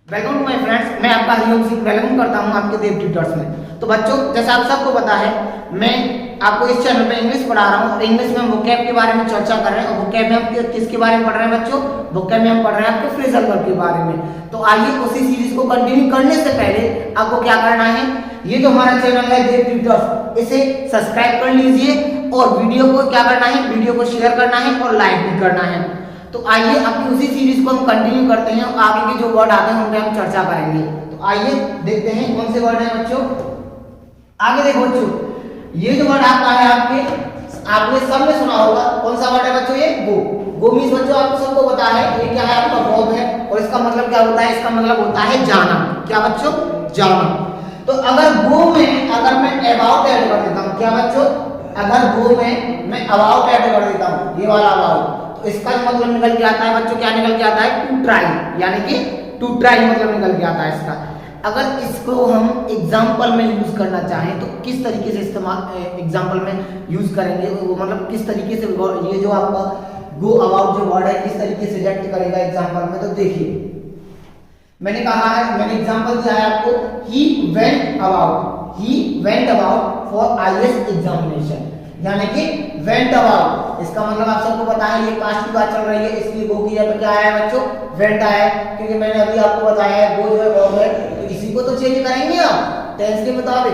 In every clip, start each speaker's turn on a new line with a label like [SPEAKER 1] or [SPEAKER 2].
[SPEAKER 1] Welcome to my friends, मैं आपका Hariom Singh welcome करता हूं आपके देव ट्यूटर्स में। तो बच्चों, जैसा आप सबको पता है, मैं आपको इस चैनल पे इंग्लिश पढ़ा रहा हूं और इंग्लिश में हम वोकैब के बारे में चर्चा कर रहे हैं। और वोकैब में हम किसके बारे में पढ़ रहे हैं बच्चों? वोकैब में हम पढ़ रहे हैं आपके फ्रेजल वर्ब के बारे में। तो आइए उसी सीरीज को कंटिन्यू करने से पहले आपको क्या करना है, ये जो हमारा चैनल है देव ट्यूटर्स, इसे सब्सक्राइब कर लीजिए और वीडियो को क्या करना है, वीडियो को शेयर करना है और लाइक भी करना है। तो आइए अपनी उसी सीरीज को हम कंटिन्यू करते हैं और आगे के जो वर्ड आते हैं उन पे हम चर्चा करेंगे। तो आइए देखते हैं कौन से वर्ड हैं बच्चों। आगे देखो बच्चों, ये जो वर्ड आता है आपने सबने सुना होगा। कौन सा वर्ड है बच्चों? ये गो मींस बच्चों आपको सबको पता है ये क्या है, आपका वर्ब है और इसका मतलब क्या होता है? इसका मतलब होता है जाना। क्या बच्चों? जाना। तो अगर गो में अगर मैं अबाउट ऐड कर देता हूं, क्या बच्चों? अगर गो में मैं अबाउट ऐड कर देता हूं, ये वाला अबाउट, तो इसका मतलब निकल के आता है बच्चों, क्या निकल के आता है? टू ट्राई, यानी कि टू ट्राई मतलब निकल के आता है इसका। अगर इसको हम एग्जाम्पल में यूज करना चाहें तो किस तरीके से इस्तेमाल एग्जाम्पल में यूज करेंगे, वो मतलब किस तरीके से ये जो आपका गो अबाउट जो वर्ड है किस तरीके से रिएक्ट करेगा एग्जाम्पल में। तो देखिए, मैंने कहा है, मैंने एग्जाम्पल दिया है आपको, he went about for IAS examination, यानी कि वेंट अबाउट, इसका मतलब आप सबको पता है ये पास्ट की बात चल रही है, इसलिए गो की जगह क्या आया बच्चों? वेंट आया है, क्योंकि मैंने अभी आपको बताया है गो जो है वर्ब है, तो इसी को तो चेंज करेंगे आप टेंस के मुताबिक।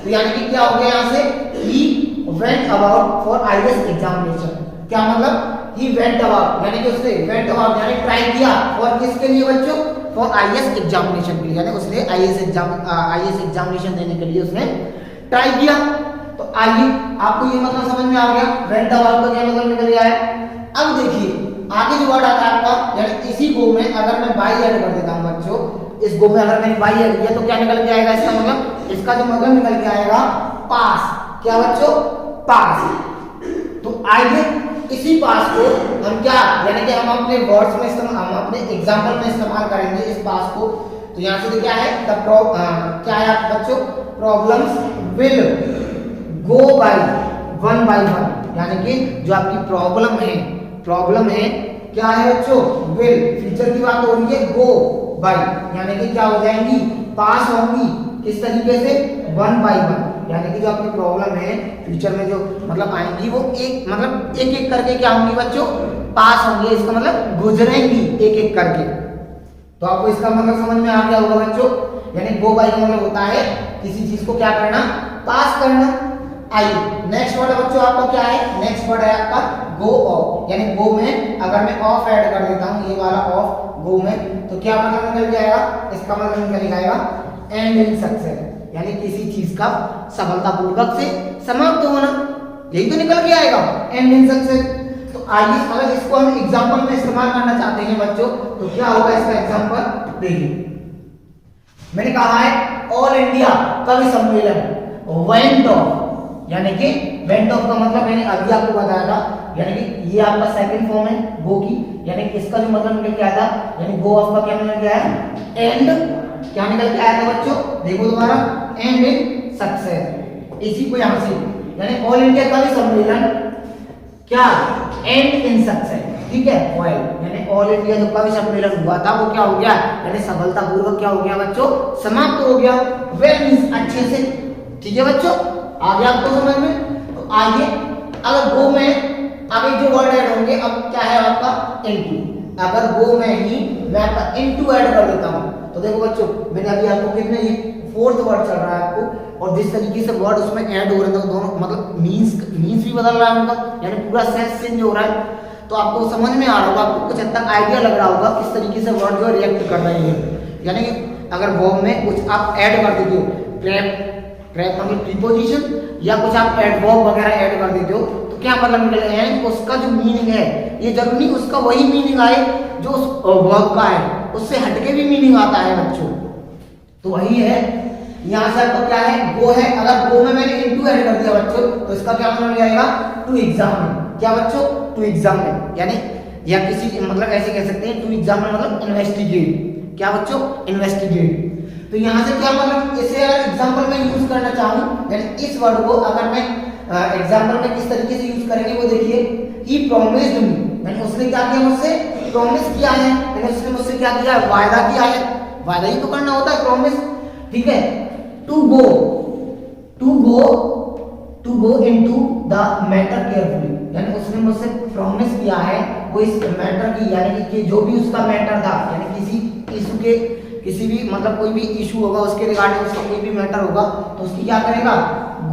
[SPEAKER 1] तो यानी कि क्या हो गया यहाँ से? He went about for IAS examination. क्या मतलब? ही वेंट अबाउट यानी कि उसने वेंट अबाउट यानी ट्राई किया, और किसके लिए बच्चों? फॉर आईएएस एग्जामिनेशन के लिए, यानी उसने आईएएस एग्जामिनेशन देने के लिए उसने ट्राई किया। तो आइए आपको ये मतलब समझ में आ गया, वेंट अबाउट का क्या मतलब निकल गया है। अब देखिए आगे जो वर्ड आता है आपका, यानी इसी गो में अगर मैं बाई ऐड कर देता हूं बच्चों, इस गो में अगर मैंने बाई ऐड किया तो क्या निकल के आएगा? इसका मतलब, इसका जो मतलब निकल के आएगा पास। क्या बच्चों? पास। तो आइए इसी पास को हम क्या, यानी कि हम अपने वर्ड्स में इस्तेमाल, हम अपने एग्जांपल में इस्तेमाल करेंगे इस पास को। तो यहां से क्या है? क्या है बच्चों? Problems will go by one by one, यानी कि जो आपकी प्रॉब्लम है क्या है बच्चों? विल, फ्यूचर की बात हो रही है, गो बाय यानी कि क्या हो जाएंगी? पास होंगी। किस तरीके से? वन बाय वन, यानी कि जो आपकी प्रॉब्लम है फ्यूचर में जो मतलब आएंगी वो एक एक करके क्या होंगी बच्चों? पास होंगे। इसका मतलब गुजरेंगी एक एक करके। तो आपको इसका मतलब समझ में आ गया होगा बच्चों, यानी गो बाय का मतलब होता है किसी चीज को क्या करना? पास करना। आइए नेक्स्ट वर्ड बच्चों आपका क्या है? नेक्स्ट वर्ड है आपका गो ऑफ, यानी गो में अगर मैं ऑफ ऐड कर देता हूं, ये वाला ऑफ गो में, तो क्या मतलब निकल जाएगा? इसका मतलब निकल जाएगा एंड इन सक्सेस, यानी किसी चीज का सफलतापूर्वक से समाप्त होना, यही तो निकल के आएगा एंड इन सक्सेस। तो आइए अगर इसको हम एग्जांपल में इस्तेमाल करना चाहते हैं बच्चों, तो क्या होगा इसका एग्जांपल? देखिए मैंने कहा है ऑल इंडिया कवि सम्मेलन वेंट ऑफ, यानी कि वेंट ऑफ का मतलब मैंने अभी आपको बताया था, यानी कि ये आपका सेकंड फॉर्म है गो की, यानी कि इसका जो मतलब निकल के आया था, यानी गो ऑफ का क्या निकल के आया? एंड क्या निकल के आया था बच्चों? देखो दोबारा, एंड इन सक्सेस। इसी को यहां से, यानी ऑल इंडिया कवि सम्मेलन क्या? एंड इन सक्सेस, ठीक है, वेल, यानी ऑल इंडिया जो कवि सम्मेलन हुआ था वो क्या हो गया? यानी सफलतापूर्वक क्या हो गया बच्चों? समाप्त हो गया। वेल मींस अच्छे से, ठीक है बच्चों, आ गया आपको समझ में। तो आइए अगर गो में आगे जो वर्ड ऐड होंगे, अब क्या है आपका? इनटू। अगर गो में ही मैं आपका इनटू ऐड कर देता हूं, तो देखो बच्चों मैंने अभी आपको कितने, ये फोर्थ वर्ड चल रहा है आपको, और जिस तरीके से वर्ड उसमें ऐड हो रहे थे दोनों मतलब मींस भी बदल रहा है उनका, यानी पूरा सेंस चेंज हो रहा है। तो आपको समझ में आ रहा होगा, आपको कुछ हद तक आइडिया लग रहा होगा किस तरीके से वर्ड जो रिएक्ट कर रहे हैं। यानी कि अगर वर्ब में कुछ आप ऐड कर देते हो, ट्रैप मतलब प्रीपोजिशन, या कुछ आप एडवर्ब वगैरह ऐड कर देते हो, तो क्या मतलब निकलेगा? यानी उसका जो मीनिंग है ये जरूरी नहीं उसका वही मीनिंग आए जो उस वर्ब का है, उससे हटके भी मीनिंग आता है बच्चों। तो वही है यहाँ से आपको क्या है? गो है, अगर गो में मैंने इनटू ऐड कर दिया बच्चों, तो इसका क्या मतलब जाएगा? To examine. क्या बच्चों? टू एग्जामिन, यानी या किसी मतलब ऐसे कह सकते हैं टू एग्जामिन मतलब इन्वेस्टिगेट। क्या बच्चों? इन्वेस्टिगेट। तो यहाँ से क्या मतलब, इसे अगर एग्जांपल में यूज करना चाहूं, यानी इस वर्ड को अगर मैं एग्जांपल में किस तरीके से यूज करेंगे वो देखिए, ही प्रॉमिस्ड मी, यानी उसने क्या किया मुझसे? प्रॉमिस किया है, यानी उसने मुझसे क्या किया? वायदा किया है। वादा ही तो करना होता है, प्रॉमिस, ठीक है। To go into the matter carefully, यानी उसने मुझसे प्रॉमिस किया है वो इस मैटर की, यानी कि जो भी उसका मैटर था, यानी किसी इशू के, किसी भी मतलब कोई भी इशू होगा उसके रिगार्डिंग, उसका कोई भी मैटर होगा तो उसकी क्या करेगा,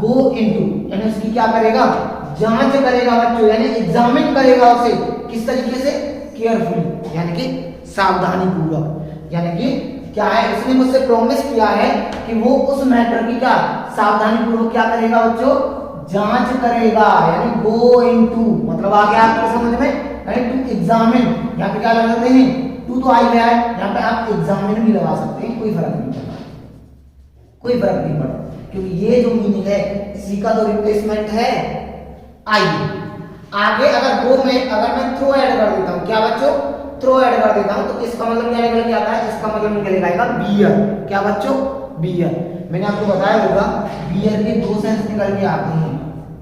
[SPEAKER 1] गो इनटू, यानी उसकी क्या करेगा, जांच करेगा बच्चों, यानी एग्जामिन करेगा उसे, किस तरीके से, केयरफुली, यानी कि सावधानी पूर्वक, यानी कि क्या है, उसने मुझसे प्रॉमिस किया है कि वो उस मैटर की क्या सावधानी पूर्वक क्या करेगा बच्चों, जांच करेगा, यानी गो इनटू मतलब आ गया आपके समझ में, यानी टू एग्जामिन, यहाँ पे क्या लगाते हैं, टू तो आ गया है, यहाँ पे आप एग्जामिन भी लगा सकते हैं, कोई फर्क नहीं पड़ता, कोई फर्क नहीं पड़ता, क्योंकि ये जो मीनिंग है इसी का तो रिप्लेसमेंट है। आइए आगे, अगर गो में अगर मैं थ्रो ऐड कर देता हूँ, क्या बच्चों, थ्रो ऐड कर देता हूँ, तो इसका मतलब क्या निकल के आता है, इसका मतलब निकल आएगा बियर, क्या बच्चों, बियर। मैंने आपको बताया होगा बियर के दो सेंस निकल के आते हैं,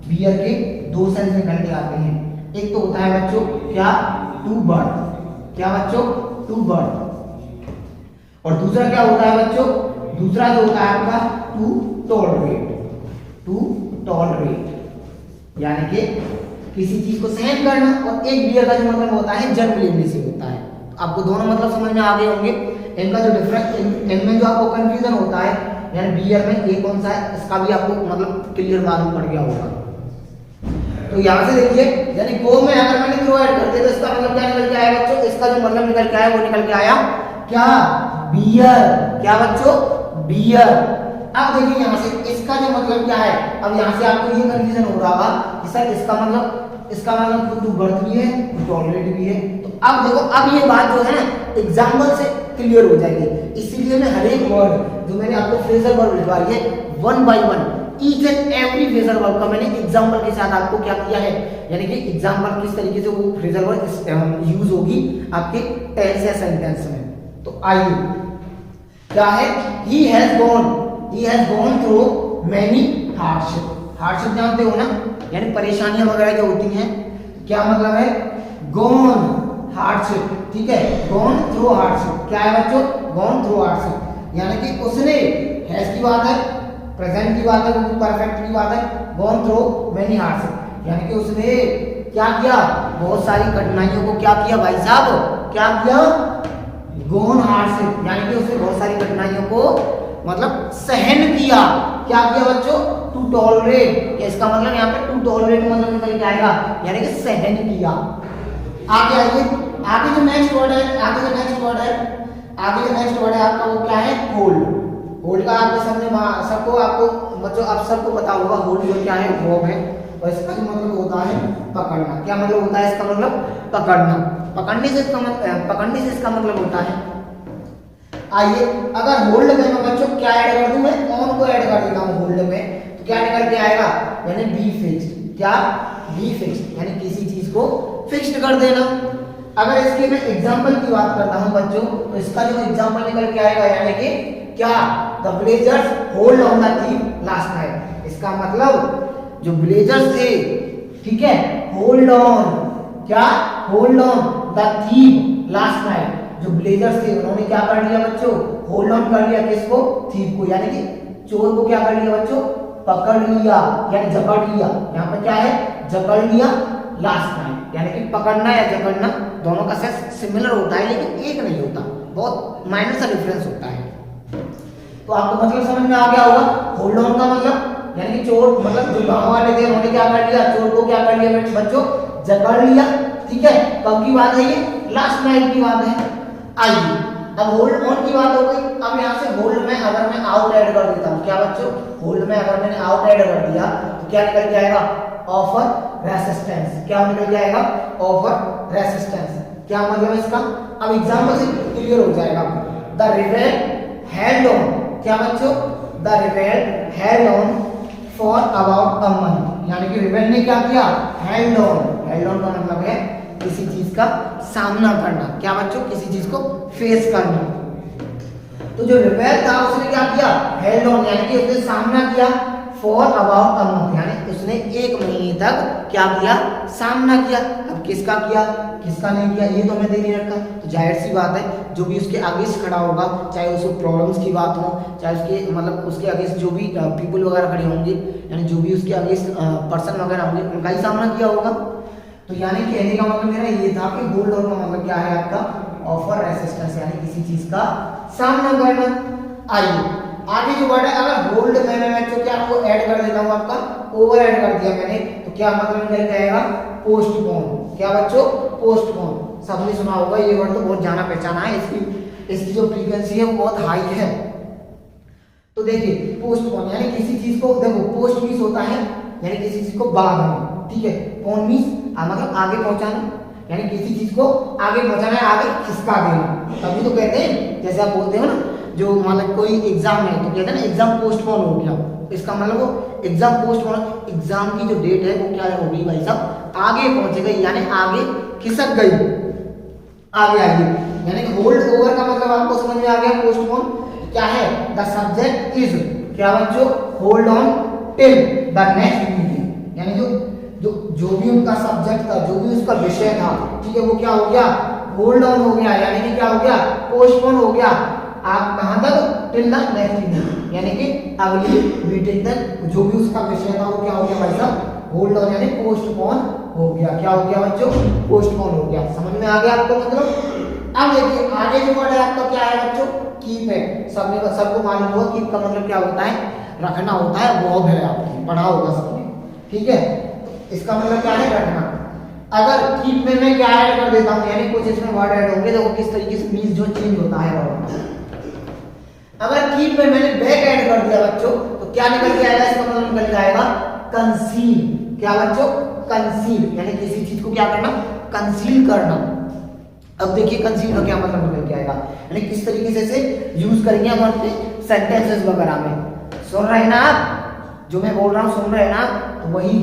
[SPEAKER 1] बियर के दो सेंस निकल के आते हैं, एक तो होता है बच्चों क्या, टू बर्ड, क्या बच्चों, टू बर्ड, और दूसरा क्या होता है बच्चों, दूसरा जो होता है आपका टू टॉलरेट, टू टॉलरेट, यानी कि किसी चीज को सहन करना, और एक बियर का जो मतलब होता है जन्म लेने से होता है। तो आपको दोनों मतलब समझ में आ गए होंगे, इनका जो डिफरेंस, इनमें जो आपको कंफ्यूजन होता है, यानी बियर में ये कौन सा है, इसका भी आपको मतलब क्लियर मालूम पड़ गया होगा। तो यहाँ से देखिए, यानी गो में अगर मैंने थ्रो ऐड कर दिया तो इसका मतलब क्या निकल के आया बच्चों, इसका जो मतलब निकल के आया वो निकल के आया क्या, बियर, क्या बच्चों, बियर। अब देखिए यहाँ से इसका जो मतलब क्या है, अब यहाँ से आपको ये कंफ्यूजन हो रहा होगा कि सर इसका मतलब टू बर्थ भी है, टू टॉलरेट भी है। तो अब देखो, अब ये बात जो है ना एग्जाम्पल से क्लियर हो जाएगी, इसीलिए मैं हर एक वर्ड जो मैंने आपको फ्रेजल वर्ब लिखवाई है, one by one each and every phrasal verb का मैंने एग्जाम्पल के साथ आपको क्या किया है, यानी कि एग्जाम्पल किस तरीके से वो फ्रेजल वर्ब यूज होगी आपके टेंस या सेंटेंस में। तो आइए क्या है, he has gone through many hardship, hardship जानते हो ना, यानी परेशानियां वगैरह जो होती हैं, क्या मतलब है, गॉन हार्डशिप, ठीक है, गॉन थ्रू हार्डशिप, क्या है बच्चों, गॉन थ्रू हार्डशिप, यानी कि उसने, हैज की बात है, प्रेजेंट की बात है, परफेक्ट की बात है, गॉन थ्रू मैनी हार्डशिप, यानी कि उसने क्या किया, बहुत सारी कठिनाइयों को क्या किया भाई साहब, क्या किया, गॉन हार्डशिप, यानी कि उसने बहुत सारी कठिनाइयों को मतलब सहन किया, क्या किया बच्चों, टू टॉलरेट, इसका मतलब यहाँ पे टू टॉलरेट मतलब निकल के आएगा, यानी कि सहन किया। आगे आइए, आगे जो नेक्स्ट वर्ड है आपका वो क्या है, होल्ड, होल्ड का आपके सामने सबको आपको बच्चों आप सबको पता होगा, होल्ड जो क्या है, वर्ब है, और इसका जो मतलब होता है पकड़ना, क्या मतलब होता है इसका मतलब, पकड़ना, पकड़ने से इसका मतलब होता है। आइए, अगर होल्ड में मैं बच्चों क्या ऐड कर दूं, मैं ऑन को ऐड कर देता हूं होल्ड में, तो क्या निकल के आएगा, यानी बी फिक्स्ड, क्या, बी फिक्स्ड, यानी किसी चीज को फिक्स्ड कर देना। अगर इसके मैं एग्जांपल की बात करता हूं बच्चों, तो इसका जो एग्जांपल निकल के आएगा, यानी कि क्या, the villagers hold on the thief last night, इसका मतलब जो विलेजर्स थे, ठीक है, होल्ड ऑन, क्या, hold on the thief last night, जो विलेजर्स थे उन्होंने क्या कर लिया बच्चों, होल्ड ऑन कर लिया किसको, थीव को, यानी कि चोर को क्या कर लिया बच्चों, पकड़ लिया, यानी जकड़ लिया, यहाँ पर क्या है, जकड़ लिया लास्ट नाइट, यानी कि पकड़ना या जकड़ना दोनों का सेंस सिमिलर होता है, लेकिन एक नहीं होता, बहुत माइनर सा डिफरेंस होता है। तो आपको मतलब समझ में आ गया होगा, होल्ड ऑन का मतलब यानी कि चोर, मतलब जो गांव वाले थे उन्होंने क्या कर लिया, चोर को क्या कर लिया बच्चों, जकड़ लिया, ठीक है, कब की बात है ये, लास्ट नाइट की बात है। आइए, अब होल्ड ऑन की बात हो गई, अब यहाँ से होल्ड में अगर मैं आउट ऐड कर देता हूँ, क्या बच्चों, होल्ड में अगर मैंने आउट ऐड कर दिया तो क्या निकल के आएगा, ऑफर रेसिस्टेंस, क्या निकल के आएगा, ऑफर रेसिस्टेंस, क्या मतलब है इसका, अब एग्जांपल से क्लियर हो जाएगा। द रिबेल हेल्ड ऑन, क्या बच्चों, the rebel held on for about a month, यानी कि रिबेल ने क्या किया, हेल्ड ऑन, हेल्ड ऑन का मतलब है किसी चीज का सामना करना, क्या बच्चों, किसी चीज को फेस करना। तो जो रिबेल था उसने क्या किया, हेल्ड ऑन, यानी कि उसने सामना किया, फॉर अबाउट अ मंथ, यानी उसने 1 महीने तक क्या किया, सामना किया। अब किसका किया, किसका नहीं किया, ये तो हमें दे नहीं रखा। तो जाहिर सी बात है जो भी उसके अगेंस्ट खड़ा होगा, चाहे उसको प्रॉब्लम्स की बात हो, चाहे उसके मतलब उसके अगेंस्ट जो भी पीपल वगैरह खड़े होंगे, यानी जो भी उसके अगेंस्ट पर्सन वगैरह होंगे, उनका ही सामना किया होगा। तो यानी कहने का मतलब मेरा ये था कि होल्ड ऑन का मतलब क्या है आपका, ऑफर रेसिस्टेंस, यानी किसी चीज का सामना करना। आइए आगे जो वर्ड है, अगर होल्ड मैं जो क्या वो ऐड कर देता हूँ, आपका ओवर ऐड कर दिया मैंने, तो क्या मतलब निकल के आएगा, पोस्टपोन। क्या बच्चों, पोस्टपोन। सबने सुना होगा ये वर्ड, तो बहुत जाना पहचाना है, इसकी जो फ्रीक्वेंसी है वो बहुत हाई है। तो देखिए पोस्टपोन यानी किसी चीज को, देखो पोस्ट मीन्स होता है यानी किसी चीज को बाद में, ठीक है। पोन मीन्स मतलब आगे पहुंचाना, यानी किसी चीज को आगे पहुंचाना है, आगे खिसका देना। तभी तो कहते हैं, जैसे आप बोलते हो ना, जो मतलब कोई एग्जाम है तो कहते हैं ना एग्जाम पोस्टपोन हो गया, इसका मतलब वो एग्जाम पोस्टपोन, एग्जाम की जो डेट है वो क्या हो गई भाई साहब, आगे पहुंच गई, यानी आगे खिसक गई, आगे आ गई। यानी होल्ड ओवर का मतलब आपको समझ में आ गया। पोस्टपोन क्या है, द सब्जेक्ट इज, क्या बच्चों, hold on till the next meeting, यानी जो भी उनका सब्जेक्ट था, जो भी उसका विषय था, ठीक है, वो क्या हो गया, होल्ड ऑन हो गया, यानी कि क्या हो गया, पोस्टपोन हो गया। आप कहां तक, टिल द नेक्स्ट मीटिंग, यानी कि अगली मीटिंग तक जो भी उसका विषय था वो क्या हो गया भाई साहब, होल्ड ऑन यानी पोस्टपोन हो गया। क्या हो गया बच्चों, पोस्टपोन हो गया। समझ में आ गया आपको मतलब। अब देखिए आगे जो वर्ड है आपका क्या है बच्चों, कीप है। सबको मालूम होगा कीप का मतलब क्या होता है, रखना होता है, वर्ब है, आपने पढ़ा होगा सबने, ठीक है। इसका मतलब क्या है, रखना। अगर कीप में मैं क्या ऐड कर देता हूं, यानी कुछ इसमें वर्ड ऐड होंगे, देखो किस तरीके से मीन्स जो चेंज होता है वर्ड। अगर कीप में मैंने बैक ऐड कर दिया बच्चों, तो क्या निकल के आएगा, इसका मतलब निकल के आएगा कंसील। क्या बच्चों, कंसील, यानी किसी चीज को क्या करना, कंसील करना। अब देखिए कंसील का क्या मतलब निकल के आएगा, यानी किस तरीके से इसे यूज करेंगे हम अपने सेंटेंसेस वगैरह में। सुन रहे हैं ना आप, जो मैं बोल रहा हूँ सुन रहे हैं ना, तो वही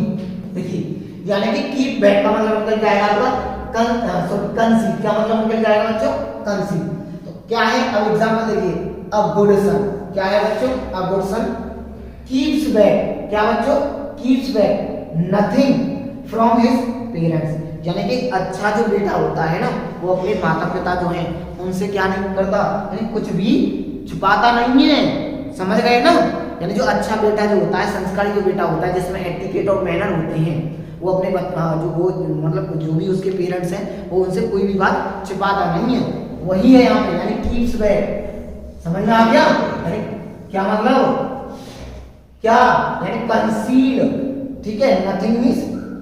[SPEAKER 1] देखिए, यानी कि कीप बैक का मतलब निकल के आएगा आपका कंसील। क्या मतलब निकल के आएगा बच्चों, कंसील। तो क्या है, अब एग्जांपल देखिए, अ गुड सन, क्या है बच्चों, a good son keeps back, क्या बच्चों, keeps back nothing from his parents, यानी कि अच्छा जो बेटा होता है ना, वो अपने माता पिता जो हैं उनसे क्या नहीं करता, यानी कुछ भी छुपाता नहीं है। समझ गए ना, यानी जो अच्छा बेटा जो होता है, संस्कारी जो बेटा होता है, जिसमें एटिकेट और मैनर होते हैं, वो अपने जो वो मतलब जो भी उसके पेरेंट्स हैं वो उनसे कोई भी बात छिपाता नहीं है, वही है यहाँ पे, यानी कीप्स बैक। समझ में आ गया, यानी क्या मतलब, क्या यानी कंसील, ठीक है। नथिंग मींस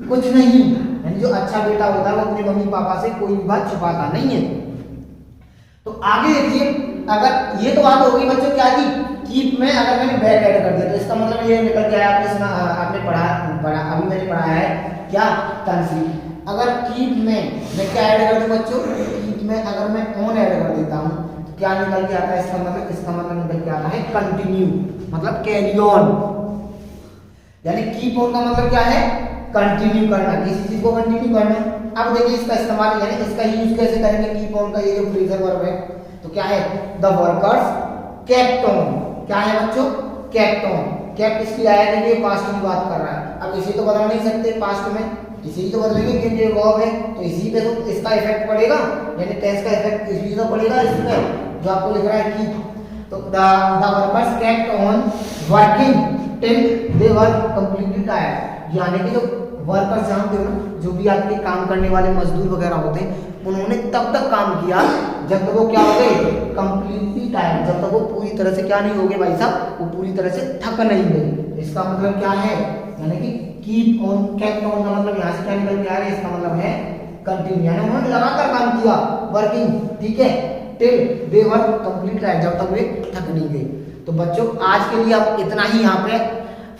[SPEAKER 1] कुछ नहीं, यानी जो अच्छा बेटा होता है वो अपने मम्मी पापा से कोई भी बात छुपाता नहीं है। तो आगे देखिए, अगर ये तो बात हो गई बच्चों क्या की, कीप में अगर मैंने बैक ऐड कर दिया तो इसका मतलब ये निकल के आया, आपने पढ़ा अभी मैंने पढ़ाया है क्या, कंसील। अगर कीप में मैं क्या ऐड कर दूं बच्चों, कीप में अगर मैं ऑन ऐड कर देता हूं तो क्या निकल के आता है, इसका मतलब निकल के आता है कंटिन्यू, मतलब कैरी ऑन। यानी कीप ऑन का मतलब क्या है, कंटिन्यू करना, किसी चीज को कंटिन्यू करना। अब देखिए इसका इस्तेमाल, यानी इसका यूज कैसे करेंगे, कीप ऑन का ये जो फ्रेजल वर्ब है, तो क्या है, द वर्कर्स केप्ट ऑन, क्या है बच्चों, केप्ट ऑन। केप्ट इसलिए आया क्योंकि पास्ट की बात कर रहा है। अब इसी तो बदल नहीं सकते पास्ट में, इसी तो बदलेंगे क्योंकि ये वर्ब है, तो इसी पे तो इसका इफेक्ट पड़ेगा, यानी टेंस का इफेक्ट इसी पे पड़ेगा, इसमें जो आपको लिख रहा है कीप। तो the workers kept on working till they were completely tired, यानी कि जो वर्कर्स जानते हो ना, जो भी आपके काम करने वाले मजदूर वगैरह होते हैं, उन्होंने तब तक काम किया जब तक वो क्या हो गए, कंप्लीटली टायर्ड, जब तक वो पूरी तरह से क्या नहीं हो गए भाई साहब, वो पूरी तरह से थक नहीं गए। इसका मतलब क्या है, यानी कि कीप ऑन, केप्ट ऑन का मतलब यहाँ से क्या निकल के आ रहा है, इसका मतलब है कंटिन्यू, यानी उन्होंने लगातार काम किया, वर्किंग, ठीक है, टिल दे वर कंप्लीट टायर्ड, जब तक वे थक नहीं गए। तो बच्चों आज के लिए आप इतना ही यहाँ पे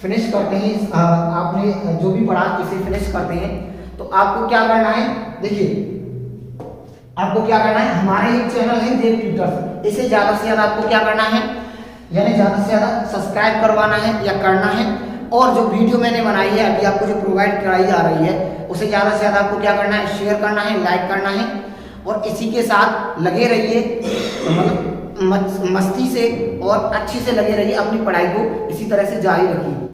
[SPEAKER 1] फिनिश करते हैं। आपने जो भी पढ़ा इसे फिनिश करते हैं। तो आपको क्या करना है, देखिए आपको क्या करना है, हमारे एक चैनल है देव ट्यूटर्स, इसे ज्यादा से ज्यादा आपको क्या करना है, यानी ज्यादा से ज्यादा सब्सक्राइब करवाना है या करना है, और जो वीडियो मैंने बनाई है अभी आपको जो प्रोवाइड कराई जा रही है उसे ज्यादा से ज्यादा आपको क्या करना है, शेयर करना है, लाइक करना है, और इसी के साथ लगे रहिए, मतलब मस्ती से और अच्छी से लगे रहिए, अपनी पढ़ाई को इसी तरह से जारी रखिए।